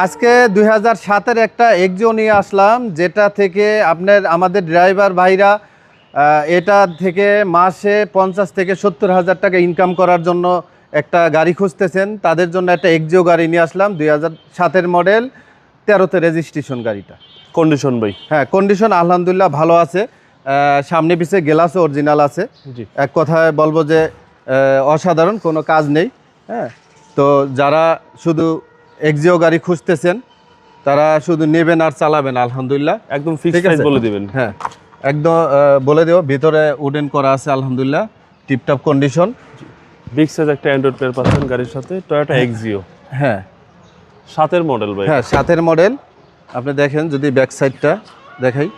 আজকে 2007-এর একটা এক্সিও নিয়ে আসলাম, যেটা থেকে আমাদের ড্রাইভার ভাইরা এটা থেকে মাসে 50 থেকে 70 হাজার টাকা ইনকাম করার জন্য একটা গাড়ি খুঁজতেছেন। তাদের জন্য একটা এক্সিও গাড়ি নিয়ে আসলাম, 2007-এর মডেল, 13তে রেজিস্ট্রেশন গাড়িটা। কন্ডিশন ভাই? হ্যাঁ, কন্ডিশন আলহামদুলিল্লাহ ভালো আছে। সামনে পিছে গ্লাসও অরিজিনাল আছে। এক কথায় বলবো যে অসাধারণ, কোনো কাজ নেই। হ্যাঁ, তো যারা শুধু এক্সিও গাড়ি খুঁজতেছেন তারা শুধু নেবেন আর চালাবেন। আলহামদুলিল্লাহ একদম ফিক্সড প্রাইস বলে দিবেন। হ্যাঁ, একদম বলে দেব। ভিতরে উডেন করা আছে আলহামদুলিল্লাহ, টিপটপ কন্ডিশন। বিগ সাইজ একটা অ্যান্ড্রয়েড পেয়ার পাচ্ছেন গাড়ির সাথে, টয়োটা এক্সিও। হ্যাঁ, 7-এর মডেল ভাই। হ্যাঁ, 7-এর মডেল। আপনি দেখেন, যদি ব্যাক সাইডটা দেখাই,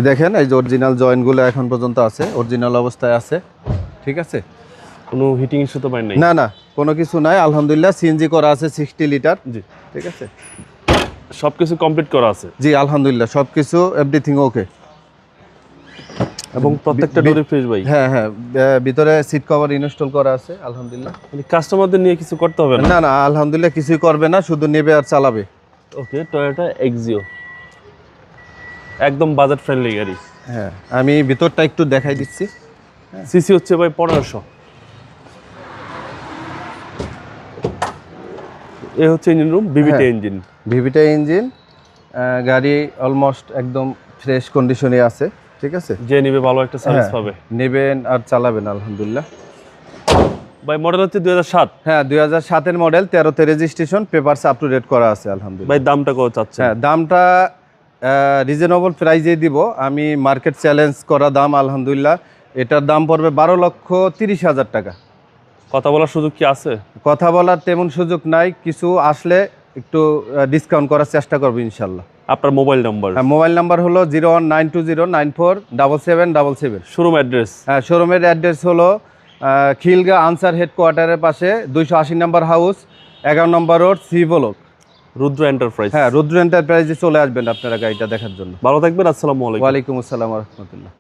দেখেন এই যে অরিজিনাল জয়েন্টগুলো এখন পর্যন্ত আছে, অরিজিনাল অবস্থায় আছে। ঠিক আছে, কোনো হিটিং ইস্যু তো পাই নাই? না না, কোনো কিছু নাই আলহামদুলিল্লাহ। সিএনজি করা আছে 60 লিটার। জি, ঠিক আছে, সবকিছু কমপ্লিট করা আছে। জি আলহামদুলিল্লাহ, সবকিছু এভরিথিং ওকে। এবং প্রত্যেকটা ডোরে ফ্রেশ ভাই। হ্যাঁ হ্যাঁ, ভিতরে সিট কভার ইনস্টল করা আছে আলহামদুলিল্লাহ। মানে কাস্টমারদের নিয়ে কিছু করতে হবে না? না না, আলহামদুলিল্লাহ কিছুই করবে না, শুধু নেবে আর চালাবে। ওকে, টয়োটা এক্সিও একদম বাজেট ফ্রেন্ডলি গাড়ি। হ্যাঁ, আমি ভিতরটা একটু দেখাই দিচ্ছি। সিসি হচ্ছে ভাই 1500। এ হচ্ছে ইঞ্জিন রুম, ভিভিটি ইঞ্জিন। ভিভিটা ইঞ্জিন, গাড়ি অলমোস্ট একদম ফ্রেশ কন্ডিশনে আছে। ঠিক আছে, যে নিবে ভালো একটা সার্ভিস পাবে। নেবেন আর চালাবেন আলহামদুলিল্লাহ। ভাই মডেল হচ্ছে 2007। হ্যাঁ, 2007-এর মডেল, 13তে registration, papers up to date করা আছে আলহামদুলিল্লাহ। ভাই দামটা কত চাচ্ছেন? হ্যাঁ, দামটা রিজনেবল প্রাইজে দিব আমি। মার্কেট চ্যালেঞ্জ করা দাম আলহামদুলিল্লাহ। এটার দাম পড়বে 12,30,000 টাকা। কথা বলার সুযোগ কি আছে? কথা বলার তেমন সুযোগ নাই, কিছু আসলে একটু ডিসকাউন্ট করার চেষ্টা করবো ইনশাল্লাহ। আপনার মোবাইল নাম্বার? হ্যাঁ, মোবাইল নাম্বার হলো 01920947777। Showroom address? হ্যাঁ, শোরুমের অ্যাড্রেস হলো খিলগা আনসার হেডকোয়ার্টারের পাশে 280 নম্বর হাউস, 11 নম্বর রোড, সি ব্লক, রুদ্র এন্টারপ্রাইজ। হ্যাঁ, রুদ্র এন্টারপ্রাইজে চলে আসবেন আপনারা গাড়িটা দেখার জন্য। ভালো থাকবেন। আসসালামু আলাইকুম। ওয়ালাইকুম আসসালাম ওয়া রাহমাতুল্লাহ।